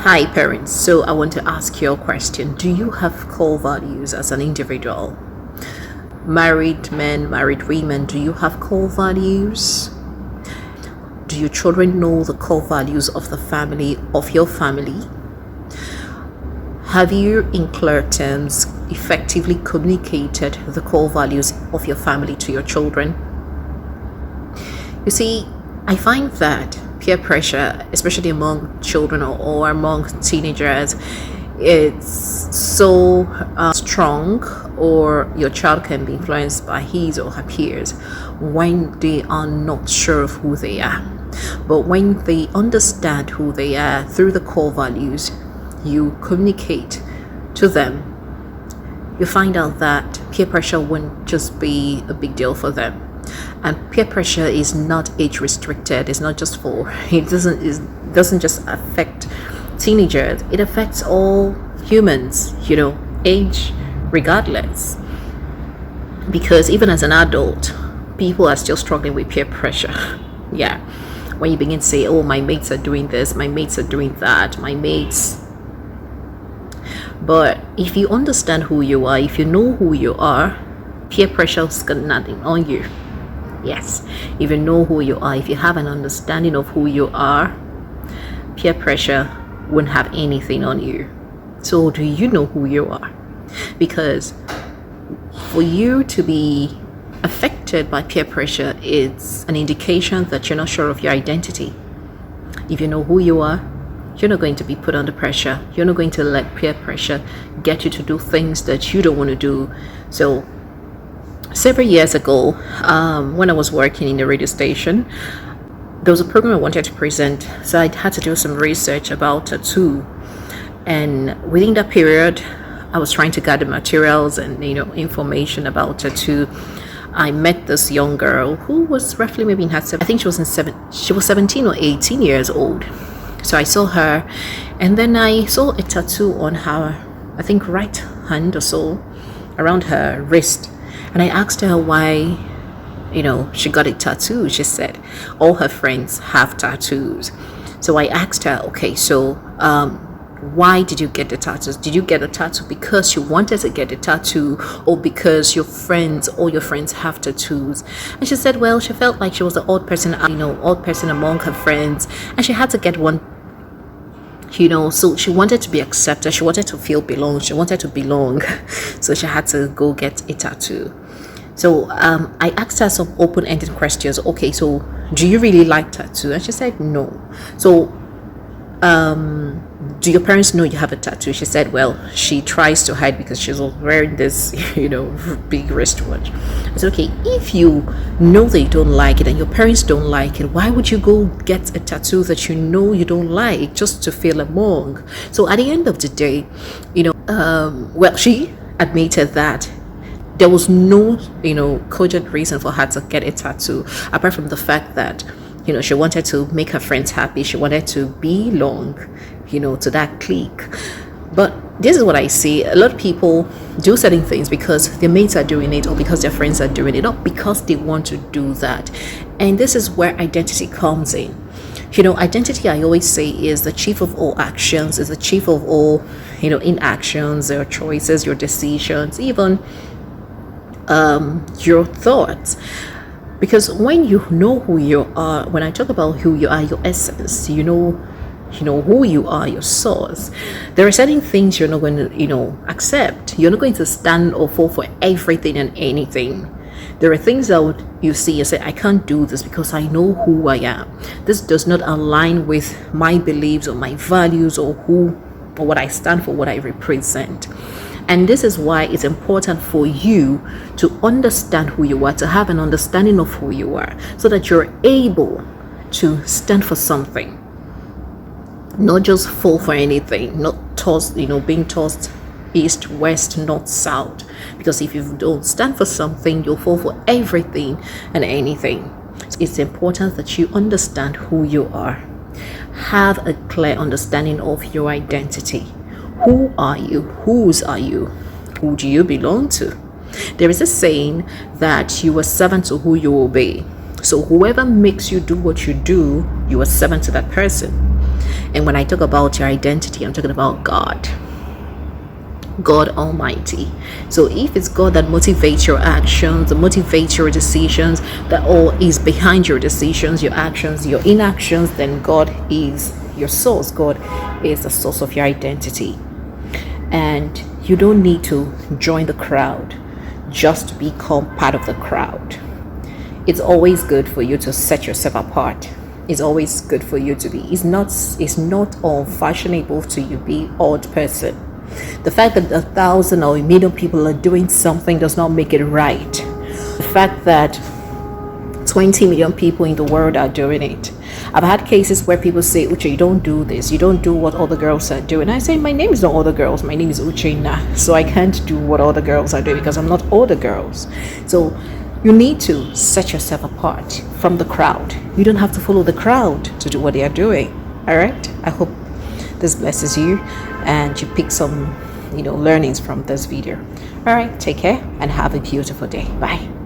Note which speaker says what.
Speaker 1: Hi, parents. So, I want to ask you a question. Do you have core values as an individual? Married men, married women, do you have core values? Do your children know the core values of the family, of your family? Have you, in clear terms, effectively communicated the core values of your family to your children? You see, I find that peer pressure, especially among children or among teenagers, it's so strong, or your child can be influenced by his or her peers when they are not sure of who they are. But when they understand who they are through the core values, you communicate to them, you find out that peer pressure won't just be a big deal for them. And peer pressure is not age restricted. It's not just for, it doesn't just affect teenagers, it affects all humans, age regardless. Because even as an adult, people are still struggling with peer pressure. Yeah, when you begin to say, oh, my mates are doing this, my mates are doing that, my mates. But if you understand who you are, if you know who you are, peer pressure's got nothing on you. Yes, if you know who you are, if you have an understanding of who you are, peer pressure won't have anything on you. So do you know who you are? Because for you to be affected by peer pressure, it's an indication that you're not sure of your identity. If you know who you are, you're not going to be put under pressure. You're not going to let peer pressure get you to do things that you don't want to do. So several years ago, when I was working in the radio station, there was a program I wanted to present. So I had to do some research about tattoo. And within that period, I was trying to gather materials and information about tattoo. I met this young girl who was roughly maybe in her I think she was 17 or 18 years old. So I saw her, and then I saw a tattoo on her, I think right hand or so, around her wrist. And I asked her why, she got a tattoo. She said all her friends have tattoos. So I asked her, okay, so why did you get the tattoos? Did you get a tattoo because you wanted to get a tattoo, or because all your friends have tattoos? And she said, well, she felt like she was the odd person among her friends, and she had to get one. So she wanted to be accepted, she wanted to feel belong, she wanted to belong. So she had to go get a tattoo. So I asked her some open-ended questions. Okay, so do you really like tattoo? And she said no. So do your parents know you have a tattoo? She said, well, she tries to hide because she's wearing this big wristwatch. I said, okay, if you know they don't like it and your parents don't like it, why would you go get a tattoo that you don't like just to feel among? So at the end of the day, she admitted that there was no cogent reason for her to get a tattoo, apart from the fact that she wanted to make her friends happy. She wanted to belong, to that clique. But this is what I see. A lot of people do certain things because their mates are doing it, or because their friends are doing it, not because they want to do that. And this is where identity comes in. Identity, I always say, is the chief of all actions, is the chief of all, inactions, your choices, your decisions, even your thoughts. Because when you know who you are, when I talk about who you are, your essence, you know who you are, your source, there are certain things you're not going to accept. You're not going to stand or fall for everything and anything. There are things that you see and say, I can't do this because I know who I am. This does not align with my beliefs or my values or what I stand for, what I represent. And this is why it's important for you to understand who you are, to have an understanding of who you are, so that you're able to stand for something, not just fall for anything, not being tossed east, west, north, south. Because if you don't stand for something, you'll fall for everything and anything. It's important that you understand who you are. Have a clear understanding of your identity. Who are you? Whose are you? Who do you belong to? There is a saying that you are servant to who you obey. So whoever makes you do what you do, you are servant to that person. And when I talk about your identity, I'm talking about God Almighty. So if it's God that motivates your actions, that motivates your decisions, that all is behind your decisions, your actions, your inactions, then God is your source. God is the source of your identity. And you don't need to join the crowd just to become part of the crowd. It's always good for you to set yourself apart. It's always good for you to be. It's not unfashionable to you be odd person. The fact that 1,000 or 1,000,000 people are doing something does not make it right. The fact that 20 million people in the world are doing it. I've had cases where people say, Uche, you don't do this. You don't do what other girls are doing. I say, my name is not other girls. My name is Uchenna. So I can't do what other girls are doing because I'm not other girls. So you need to set yourself apart from the crowd. You don't have to follow the crowd to do what they are doing. All right? I hope this blesses you and you pick some, learnings from this video. All right, take care and have a beautiful day. Bye.